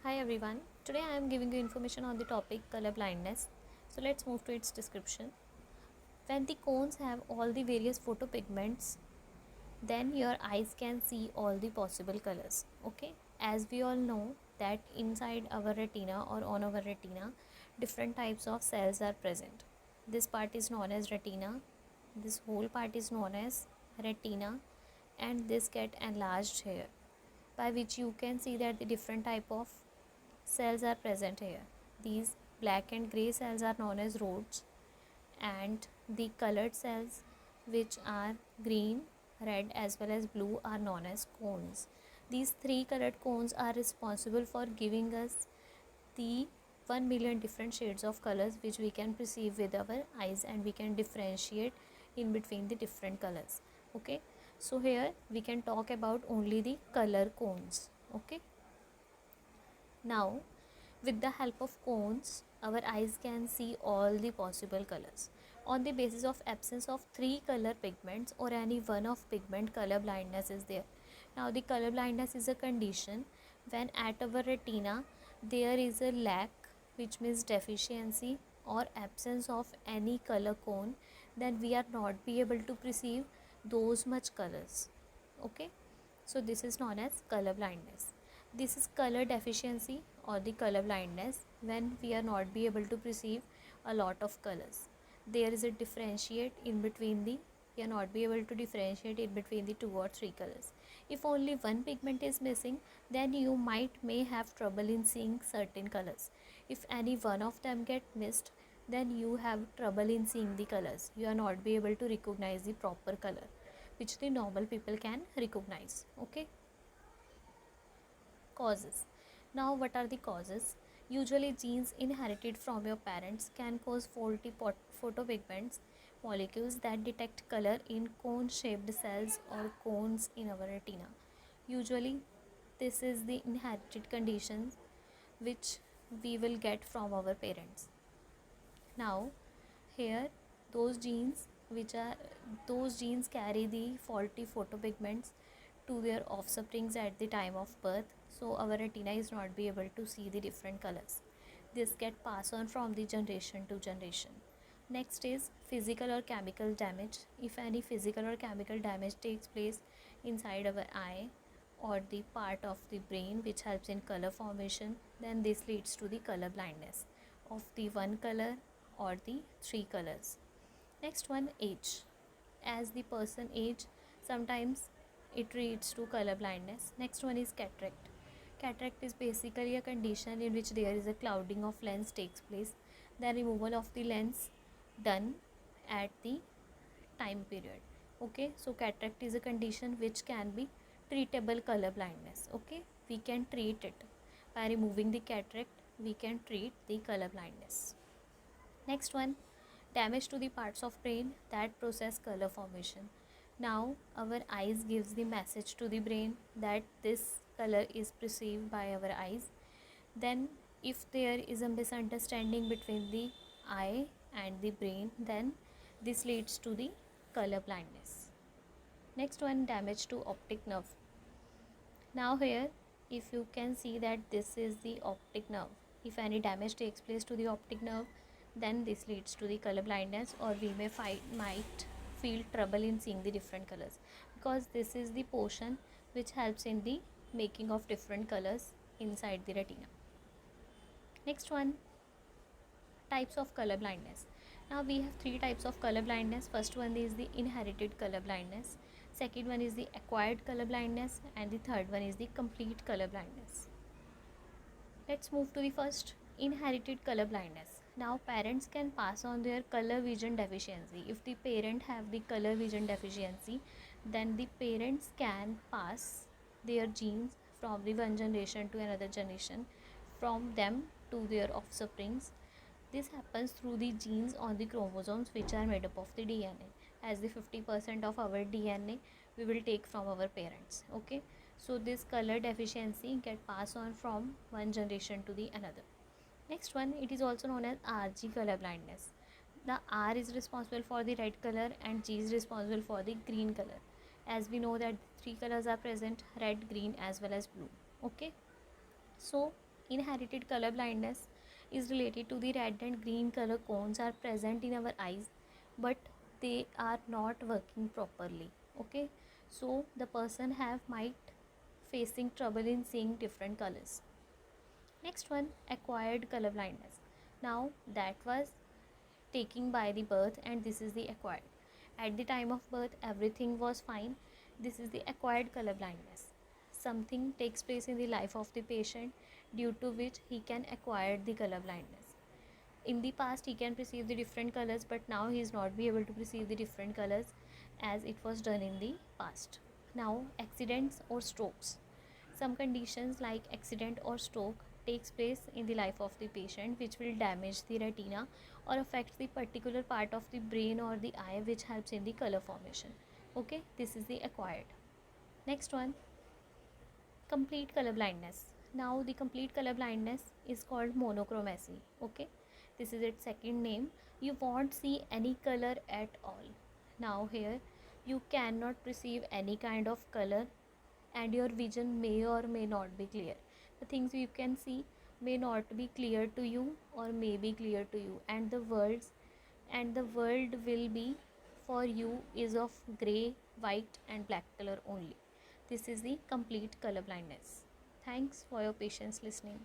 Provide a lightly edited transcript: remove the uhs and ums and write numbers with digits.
Hi everyone. Today I am giving you information on the topic color blindness. So let's move to its description. When the cones have all the various photopigments, then your eyes can see all the possible colors. Okay? As we all know that inside our retina or on our retina, different types of cells are present. This part is known as retina. This whole part is known as retina, and this get enlarged here, by which you can see that the different type of cells are present here. These black and grey cells are known as rods, and the colored cells, which are green, red as well as blue, are known as cones. These three colored cones are responsible for giving us the 1 million different shades of colors which we can perceive with our eyes, and we can differentiate in between the different colors. Okay, so here we can talk about only the color cones. Okay, now with the help of cones, our eyes can see all the possible colors. On the basis of absence of three color pigments or any one of pigment, color blindness is there. Now the color blindness is a condition when at our retina there is a lack, which means deficiency or absence of any color cone, then we are not be able to perceive those much colors. Okay, so this is known as color blindness. This is color deficiency or the color blindness when we are not be able to perceive a lot of colors. There is a differentiate in between the we are not be able to differentiate in between the two or three colors. If only one pigment is missing, then you may have trouble in seeing certain colors. If any one of them get missed, then you have trouble in seeing the colors. You are not be able to recognize the proper color which the normal people can recognize. Okay, causes. Now what are the causes? Usually genes inherited from your parents can cause faulty photopigments molecules that detect color in cone shaped cells or cones in our retina. Usually this is the inherited conditions which we will get from our parents. Now here those genes which are those genes carry the faulty photopigments to their offsprings at the time of birth, so our retina is not be able to see the different colors. This get passed on from the generation to generation. Next is physical or chemical damage. If any physical or chemical damage takes place inside our eye or the part of the brain which helps in color formation, then this leads to the color blindness of the one color or the three colors. Next one, age. As the person age, sometimes it leads to color blindness. Next one is cataract. Cataract is basically a condition in which there is a clouding of lens takes place. The removal of the lens done at the time period. Okay, so cataract is a condition which can be treatable color blindness. Okay, we can treat it by removing the cataract. We can treat the color blindness. Next one, damage to the parts of brain that process color formation. Now our eyes gives the message to the brain that this color is perceived by our eyes. Then if there is a misunderstanding between the eye and the brain, then this leads to the color blindness. Next one, damage to optic nerve. Now here if you can see that this is the optic nerve, if any damage takes place to the optic nerve, then this leads to the color blindness, or we might feel trouble in seeing the different colors, because this is the portion which helps in the making of different colors inside the retina. Next one, types of color blindness. Now we have three types of color blindness. First one is the inherited color blindness, second one is the acquired color blindness, and the third one is the complete color blindness. Let's move to the first, inherited color blindness. Now parents can pass on their color vision deficiency. If the parent have the color vision deficiency, then the parents can pass their genes from the one generation to another generation, from them to their offsprings. This happens through the genes on the chromosomes which are made up of the DNA, as the 50% of our DNA we will take from our parents. Okay, so this color deficiency get passed on from one generation to the another. Next one, it is also known as RG color blindness. The R is responsible for the red color and G is responsible for the green color. As we know that three colors are present, red, green as well as blue. Okay, so Inherited color blindness is related to the red and green color cones are present in our eyes, but they are not working properly. Okay, so the person have might facing trouble in seeing different colors. Next one, acquired color blindness. Now that was taking by the birth, and this is the acquired. At the time of birth everything was fine. This is the acquired color blindness. Something takes place in the life of the patient due to which he can acquire the color blindness. In the past he can perceive the different colors, but now he is not be able to perceive the different colors as it was done in the past. Now, accidents or strokes. Some conditions like accident or stroke takes place in the life of the patient which will damage the retina or affect the particular part of the brain or the eye which helps in the color formation. Okay, this is the acquired. Next one, complete color blindness. Now the complete color blindness is called monochromacy. Okay, this is its second name. You won't see any color at all. Now here you cannot perceive any kind of color, and your vision may or may not be clear. The things you can see may not be clear to you or may be clear to you, and the world will be for you is of gray, white and black color only. This is the complete color blindness. Thanks for your patience listening.